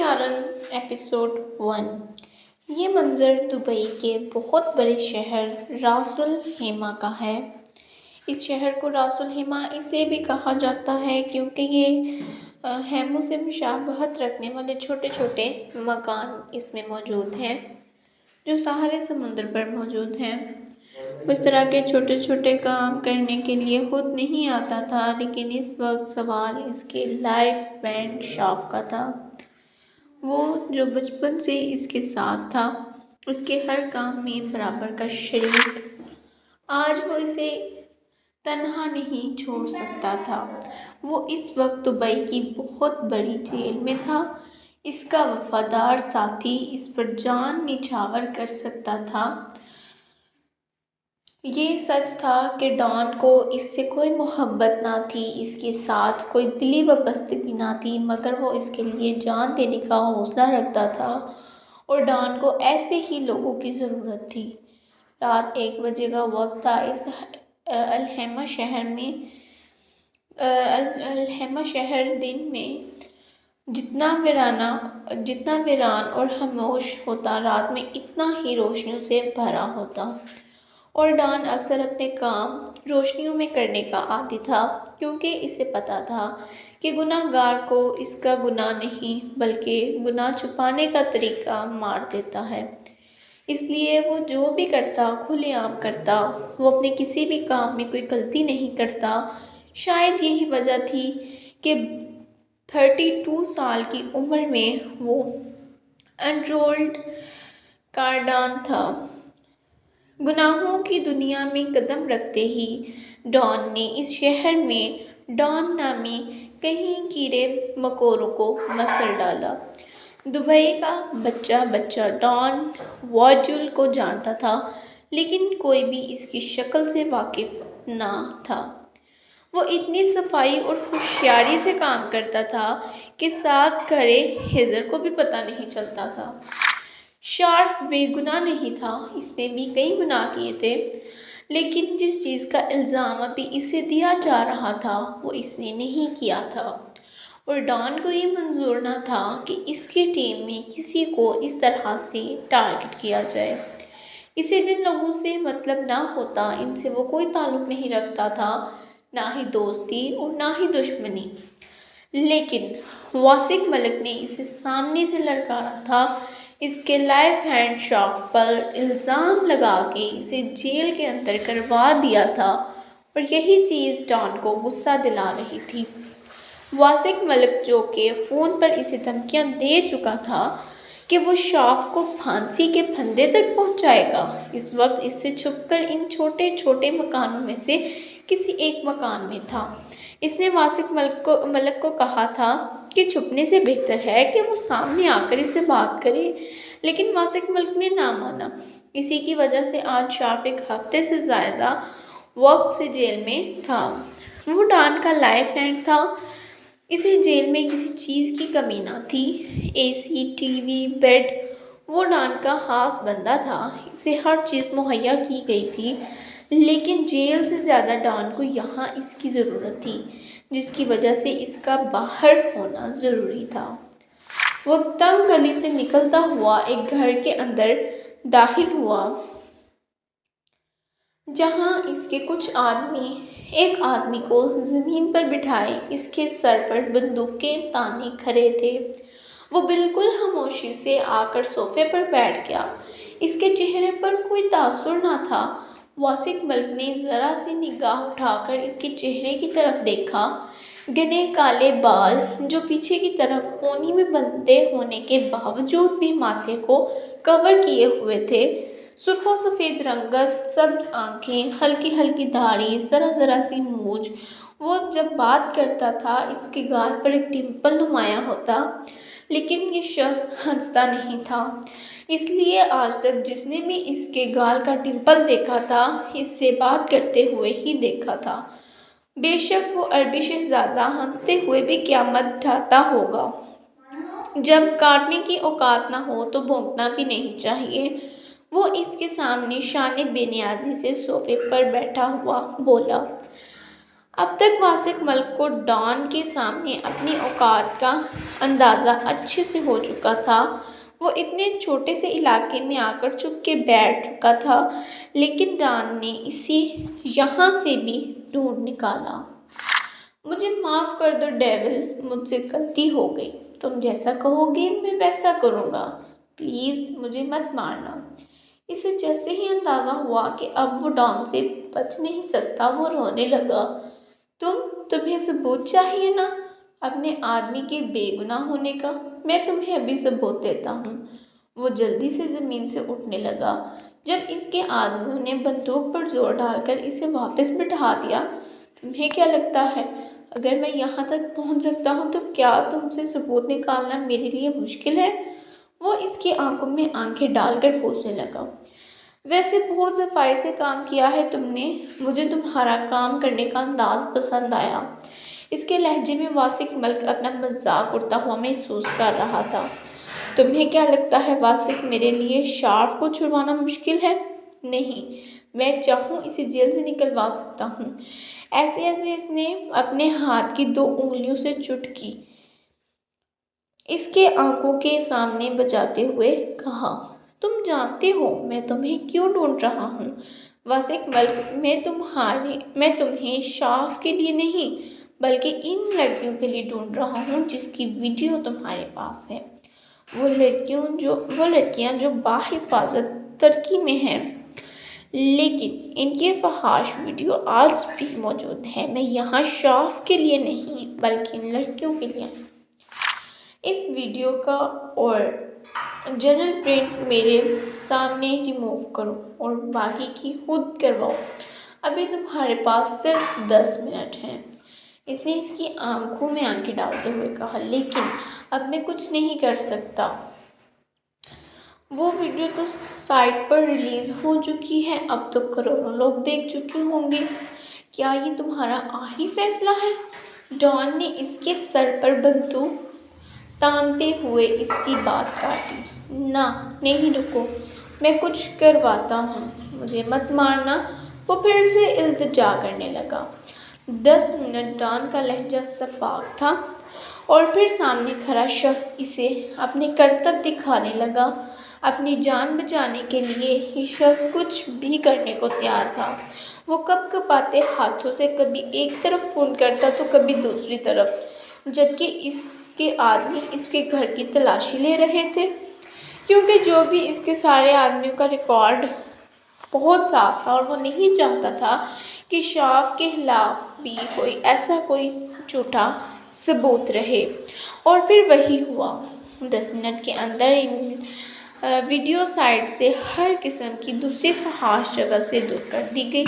یارن episode 1۔ یہ منظر Dubai کے بہت بڑے شہر راس الخیمہ کا ہے۔ اس شہر کو راس الخیمہ اس لیے بھی کہا جاتا ہے کیونکہ یہ خیموں سے مشابہت رکھنے والے چھوٹے چھوٹے مکان اس میں موجود ہیں جو ساحل سمندر پر موجود ہیں۔ اس طرح کے چھوٹے چھوٹے کام کرنے کے لیے خود نہیں آتا تھا، لیکن اس وقت سوال اس کے لائف بینڈ شاف کا تھا، وہ جو بچپن سے اس کے ساتھ تھا، اس کے ہر کام میں برابر کا شریک۔ آج وہ اسے تنہا نہیں چھوڑ سکتا تھا۔ وہ اس وقت دبئی کی بہت بڑی جیل میں تھا۔ اس کا وفادار ساتھی اس پر جان نچھاور کر سکتا تھا۔ یہ سچ تھا کہ ڈان کو اس سے کوئی محبت نہ تھی، اس کے ساتھ کوئی دلی وابستگی نہ تھی، مگر وہ اس کے لیے جان دینے کا حوصلہ رکھتا تھا، اور ڈان کو ایسے ہی لوگوں کی ضرورت تھی۔ رات 1 بجے کا وقت تھا۔ اس الخیمہ شہر دن میں جتنا ویران اور خاموش ہوتا، رات میں اتنا ہی روشنیوں سے بھرا ہوتا، اور ڈان اکثر اپنے کام روشنیوں میں کرنے کا عادی تھا، کیونکہ اسے پتہ تھا کہ گناہ گار کو اس کا گناہ نہیں بلکہ گناہ چھپانے کا طریقہ مار دیتا ہے۔ اس لیے وہ جو بھی کرتا کھلے عام کرتا، وہ اپنے کسی بھی کام میں کوئی غلطی نہیں کرتا۔ شاید یہی وجہ تھی کہ 32 سال کی عمر میں وہ انرولڈ کارڈان تھا۔ گناہوں کی دنیا میں قدم رکھتے ہی ڈان نے اس شہر میں ڈان نامی کئی کیڑے مکوڑوں کو مسل ڈالا۔ دبئی کا بچہ ڈان واڈیول کو جانتا تھا، لیکن کوئی بھی اس کی شکل سے واقف نہ تھا۔ وہ اتنی صفائی اور ہوشیاری سے کام کرتا تھا کہ ساتھ کھڑے ہیزر کو بھی پتہ نہیں چلتا تھا۔ شارف بے گناہ نہیں تھا، اس نے بھی کئی گناہ کیے تھے، لیکن جس چیز کا الزام ابھی اسے دیا جا رہا تھا وہ اس نے نہیں کیا تھا، اور ڈان کو یہ منظور نہ تھا کہ اس کی ٹیم میں کسی کو اس طرح سے ٹارگٹ کیا جائے۔ اسے جن لوگوں سے مطلب نہ ہوتا، ان سے وہ کوئی تعلق نہیں رکھتا تھا، نہ ہی دوستی اور نہ ہی دشمنی۔ لیکن واسق ملک نے اسے سامنے سے للکارا تھا، اس کے لائف ہینڈ شاف پر الزام لگا کے اسے جیل کے اندر کروا دیا تھا، اور یہی چیز ڈان کو غصہ دلا رہی تھی۔ واسق ملک جو کہ فون پر اسے دھمکیاں دے چکا تھا کہ وہ شاف کو پھانسی کے پھندے تک پہنچائے گا، اس وقت اس سے چھپ کر ان چھوٹے چھوٹے مکانوں میں سے کسی ایک مکان میں تھا۔ اس نے واسق ملک کو کہا تھا کہ چھپنے سے بہتر ہے کہ وہ سامنے آ کر اس سے بات کرے، لیکن واسق ملک نے نہ مانا۔ اسی کی وجہ سے آج شارف 1 ہفتے سے زیادہ وقت سے جیل میں تھا۔ وہ ڈان کا لائف ہینڈ تھا۔ اسے جیل میں کسی چیز کی کمی نہ تھی، اے سی، ٹی وی، بیڈ، وہ ڈان کا خاص بندہ تھا، اسے ہر چیز مہیا کی گئی تھی، لیکن جیل سے زیادہ ڈان کو یہاں اس کی ضرورت تھی، جس کی وجہ سے اس کا باہر ہونا ضروری تھا۔ وہ تنگ گلی سے نکلتا ہوا ایک گھر کے اندر داخل ہوا، جہاں اس کے کچھ آدمی ایک آدمی کو زمین پر بٹھائے اس کے سر پر بندوقیں تانے کھڑے تھے۔ وہ بالکل خاموشی سے آ کر صوفے پر بیٹھ گیا۔ اس کے چہرے پر کوئی تاثر نہ تھا۔ واسق ملک نے ذرا سی نگاہ اٹھا کر اس کے چہرے کی طرف دیکھا۔ گھنے کالے بال جو پیچھے کی طرف کونی میں بندھے ہونے کے باوجود بھی ماتھے کو کور کیے ہوئے تھے، سرخ و سفید رنگت، سبز آنکھیں، ہلکی ہلکی داڑھی، ذرا ذرا سی مونچھ۔ وہ جب بات کرتا تھا اس کے گال پر ایک ڈمپل نمایاں ہوتا، لیکن یہ شخص ہنستا نہیں تھا، اس لیے آج تک جس نے بھی اس کے گال کا ڈمپل دیکھا تھا، اس سے بات کرتے ہوئے ہی دیکھا تھا۔ بے شک وہ عربی شہزادہ ہنستے ہوئے بھی قیامت ڈھاتا ہوگا۔ جب کاٹنے کی اوقات نہ ہو تو بھونکنا بھی نہیں چاہیے۔ وہ اس کے سامنے شان بے نیازی سے صوفے پر بیٹھا ہوا بولا، اب تک واسق ملک کو ڈان کے سامنے اپنی اوقات کا اندازہ اچھے سے ہو چکا تھا۔ وہ اتنے چھوٹے سے علاقے میں آ کر چھپ کے بیٹھ چکا تھا، لیکن ڈان نے اسے یہاں سے بھی ڈھونڈ نکالا۔ مجھے معاف کر دو ڈیول، مجھ سے غلطی ہو گئی۔ تم جیسا کہو گے میں ویسا کروں گا، پلیز مجھے مت مارنا۔ اسے جیسے ہی اندازہ ہوا کہ اب وہ ڈان سے بچ نہیں سکتا، وہ رونے لگا۔ تمہیں ثبوت چاہیے نا اپنے آدمی کے بے گناہ ہونے کا؟ میں تمہیں ابھی ثبوت دیتا ہوں۔ وہ جلدی سے زمین سے اٹھنے لگا۔ جب اس کے آدمیوں نے بندوق پر زور ڈال کر اسے واپس بٹھا دیا، تمہیں کیا لگتا ہے اگر میں یہاں تک پہنچ سکتا ہوں تو کیا تم سے ثبوت نکالنا میرے لیے مشکل ہے؟ وہ اس کی آنکھوں میں آنکھیں ڈال کر پوچھنے لگا۔ ویسے بہت صفائی سے کام کیا ہے تم نے، مجھے تمہارا کام کرنے کا انداز پسند آیا۔ اس کے لہجے میں واسق ملک اپنا مذاق اڑتا ہوا محسوس کر رہا تھا۔ تمہیں کیا لگتا ہے واسق میرے لیے شارف کو چھڑوانا مشکل ہے؟ نہیں، میں چاہوں اسے جیل سے نکلوا سکتا ہوں۔ ایسے اس نے اپنے ہاتھ کی 2 انگلیوں سے چٹکی اس کے آنکھوں کے سامنے بجاتے ہوئے کہا۔ تم جانتے ہو میں تمہیں کیوں ڈھونڈ رہا ہوں واسق ملک، میں تمہیں شارف کے لیے نہیں بلکہ ان لڑکیوں کے لیے ڈھونڈ رہا ہوں جس کی ویڈیو تمہارے پاس ہے۔ وہ لڑکیاں جو باحفاظت ترکی میں ہیں، لیکن ان کی فحش ویڈیو آج بھی موجود ہے۔ میں یہاں شارف کے لیے نہیں بلکہ ان لڑکیوں کے لیے ہوں۔ اس ویڈیو کا اور جنرل پرنٹ میرے سامنے ریموو کرو اور باقی کی خود کرواؤ۔ ابھی تمہارے پاس صرف 10 منٹ ہیں۔ اس نے اس کی آنکھوں میں آنکھیں ڈالتے ہوئے کہا، لیکن اب میں کچھ نہیں کر سکتا۔ وہ ویڈیو تو سائٹ پر ریلیز ہو چکی ہے، اب تو کروڑوں لوگ دیکھ چکے ہوں گے۔ کیا یہ تمہارا آخری فیصلہ ہے؟ ڈان نے اس کے سر پر بندوق تانتے ہوئے اس کی بات کاٹی۔ نہیں رکو، میں کچھ کرواتا ہوں، مجھے مت مارنا۔ وہ پھر سے التجا کرنے لگا۔ 10 منٹ ڈان کا لہجہ شفاف تھا اور پھر سامنے کھڑا شخص اسے اپنے کرتب دکھانے لگا۔ اپنی جان بچانے کے لیے یہ شخص کچھ بھی کرنے کو تیار تھا۔ وہ کپکپاتے ہاتھوں سے کبھی ایک طرف فون کرتا تو کبھی دوسری طرف، جبکہ اس کے آدمی اس کے گھر کی تلاشی لے رہے تھے، کیونکہ جو بھی اس کے سارے آدمیوں کا ریکارڈ بہت صاف تھا اور وہ نہیں چاہتا تھا کہ شارف کے خلاف بھی کوئی جھوٹا ثبوت رہے۔ اور پھر وہی ہوا۔ 10 منٹ کے اندر ان ویڈیو سائٹ سے ہر قسم کی دوسری فحش جگہ سے دور کر دی گئی۔